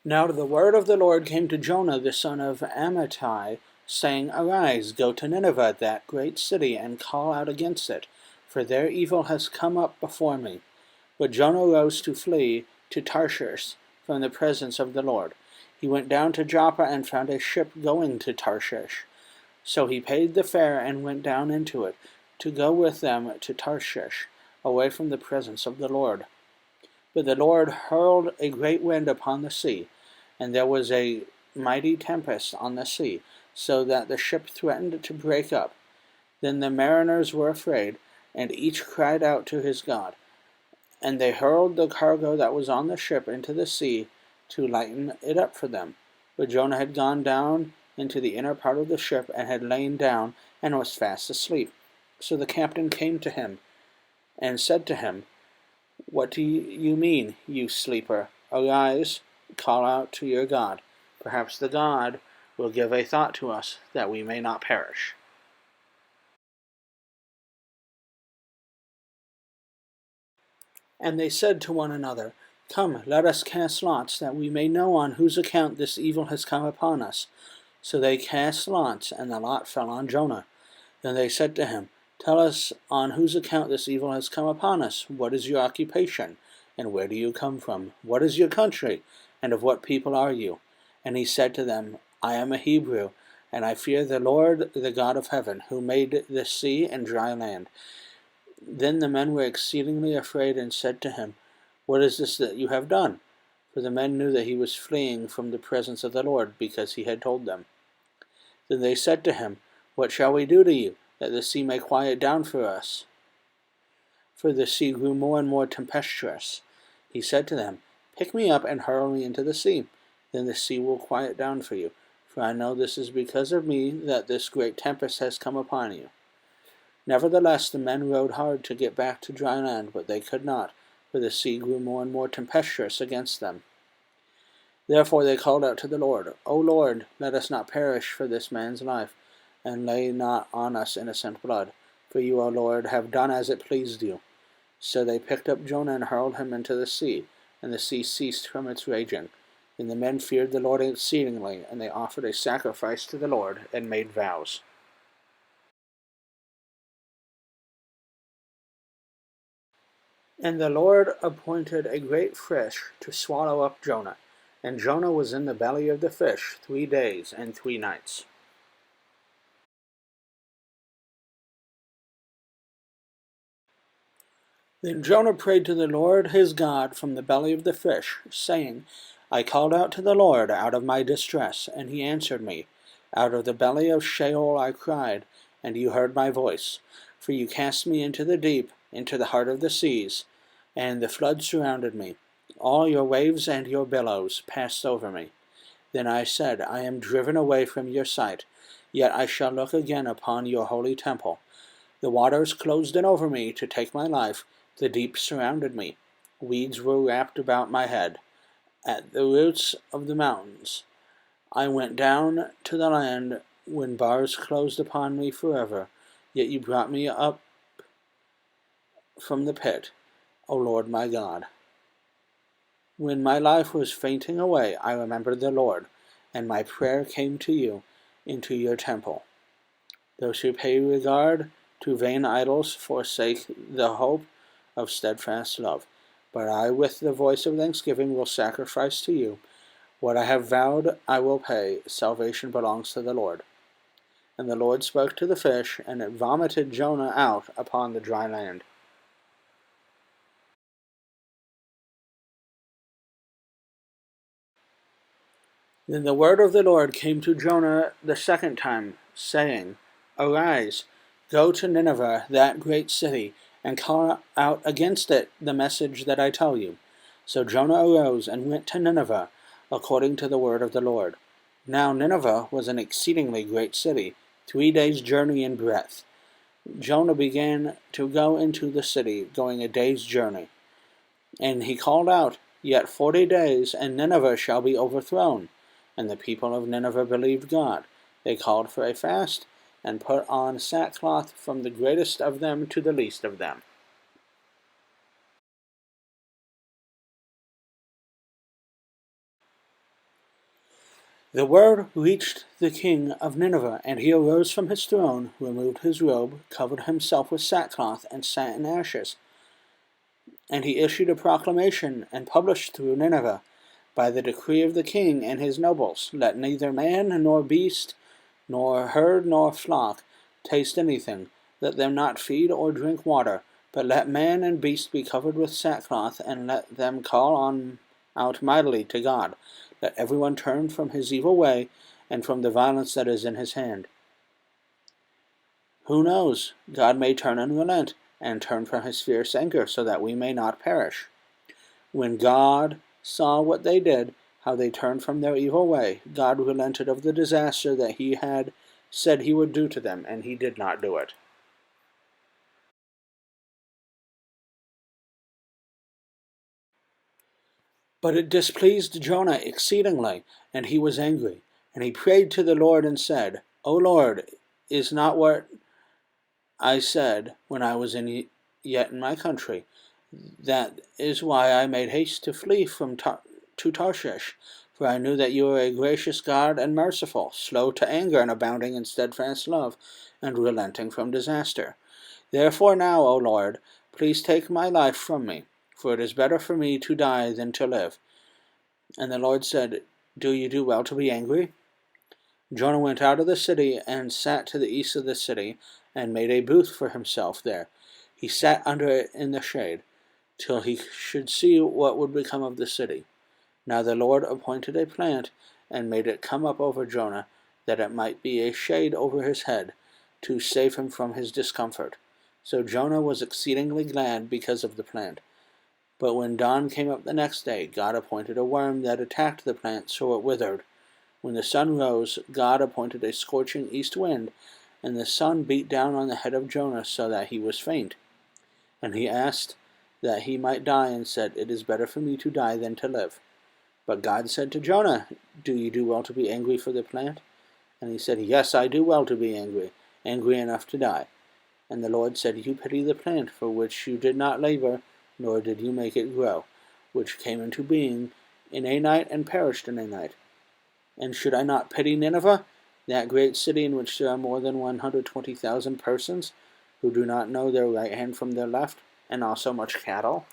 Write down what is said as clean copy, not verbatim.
Now the word of the Lord came to Jonah the son of Amittai, saying, Arise, go to Nineveh, that great city, and call out against it, for their evil has come up before me. But Jonah rose to flee to Tarshish from the presence of the Lord. He went down to Joppa and found a ship going to Tarshish. So he paid the fare and went down into it, to go with them to Tarshish, away from the presence of the Lord. But the Lord hurled a great wind upon the sea, and there was a mighty tempest on the sea, so that the ship threatened to break up. Then the mariners were afraid, and each cried out to his God. And they hurled the cargo that was on the ship into the sea to lighten it up for them. But Jonah had gone down into the inner part of the ship, and had lain down, and was fast asleep. So the captain came to him, and said to him, What do you mean, you sleeper? Arise, call out to your God. Perhaps the God will give a thought to us, that we may not perish. And they said to one another, Come, let us cast lots, that we may know on whose account this evil has come upon us. So they cast lots, and the lot fell on Jonah. Then they said to him, Tell us on whose account this evil has come upon us. What is your occupation? And where do you come from? What is your country? And of what people are you? And he said to them, I am a Hebrew, and I fear the Lord, the God of heaven, who made the sea and dry land. Then the men were exceedingly afraid, and said to him, What is this that you have done? For the men knew that he was fleeing from the presence of the Lord, because he had told them. Then they said to him, What shall we do to you, that the sea may quiet down for us? For the sea grew more and more tempestuous. He said to them, Pick me up and hurl me into the sea. Then the sea will quiet down for you. For I know this is because of me that this great tempest has come upon you. Nevertheless the men rowed hard to get back to dry land, but they could not, for the sea grew more and more tempestuous against them. Therefore they called out to the Lord, O Lord, let us not perish for this man's life, and lay not on us innocent blood. For you, O Lord, have done as it pleased you. So they picked up Jonah and hurled him into the sea, and the sea ceased from its raging. Then the men feared the Lord exceedingly, and they offered a sacrifice to the Lord, and made vows. And the Lord appointed a great fish to swallow up Jonah. And Jonah was in the belly of the fish 3 days and 3 nights. Then Jonah prayed to the Lord his God from the belly of the fish, saying, I called out to the Lord out of my distress, and he answered me. Out of the belly of Sheol I cried, and you heard my voice. For you cast me into the deep, into the heart of the seas, and the flood surrounded me. All your waves and your billows passed over me. Then I said, I am driven away from your sight, yet I shall look again upon your holy temple. The waters closed in over me to take my life. The deep surrounded me. Weeds were wrapped about my head. At the roots of the mountains I went down to the land when bars closed upon me forever. Yet you brought me up from the pit, O Lord my God. When my life was fainting away, I remembered the Lord, and my prayer came to you into your temple. Those who pay regard to vain idols forsake the hope of steadfast love. But I, with the voice of thanksgiving, will sacrifice to you. What I have vowed I will pay. Salvation belongs to the Lord. And the Lord spoke to the fish, and it vomited Jonah out upon the dry land. Then the word of the Lord came to Jonah the second time, saying, Arise, go to Nineveh, that great city, and call out against it the message that I tell you. So Jonah arose and went to Nineveh, according to the word of the Lord. Now Nineveh was an exceedingly great city, 3 days' journey in breadth. Jonah began to go into the city, going a day's journey. And he called out, Yet 40 days, and Nineveh shall be overthrown. And the people of Nineveh believed God. They called for a fast, and put on sackcloth from the greatest of them to the least of them. The word reached the king of Nineveh, and he arose from his throne, removed his robe, covered himself with sackcloth, and sat in ashes. And he issued a proclamation and published through Nineveh, by the decree of the king and his nobles, let neither man nor beast, nor herd nor flock taste anything, let them not feed or drink water, but let man and beast be covered with sackcloth, and let them call out mightily to God. Let everyone turn from his evil way, and from the violence that is in his hand. Who knows? God may turn and relent, and turn from his fierce anger, so that we may not perish. When God saw what they did, how they turned from their evil way, God relented of the disaster that he had said he would do to them, and he did not do it. But it displeased Jonah exceedingly, and he was angry. And he prayed to the Lord and said, O Lord, is not what I said when I was yet in my country? That is why I made haste to flee to Tarshish, for I knew that you are a gracious God and merciful, slow to anger and abounding in steadfast love, and relenting from disaster. Therefore now, O Lord, please take my life from me, for it is better for me to die than to live. And the Lord said, Do you do well to be angry? Jonah went out of the city and sat to the east of the city, and made a booth for himself there. He sat under it in the shade, till he should see what would become of the city. Now the Lord appointed a plant, and made it come up over Jonah, that it might be a shade over his head, to save him from his discomfort. So Jonah was exceedingly glad because of the plant. But when dawn came up the next day, God appointed a worm that attacked the plant, so it withered. When the sun rose, God appointed a scorching east wind, and the sun beat down on the head of Jonah, so that he was faint. And he asked that he might die, and said, It is better for me to die than to live. But God said to Jonah, Do you do well to be angry for the plant? And he said, Yes, I do well to be angry, angry enough to die. And the Lord said, You pity the plant for which you did not labor, nor did you make it grow, which came into being in a night and perished in a night. And should I not pity Nineveh, that great city in which there are more than 120,000 persons, who do not know their right hand from their left, and also much cattle?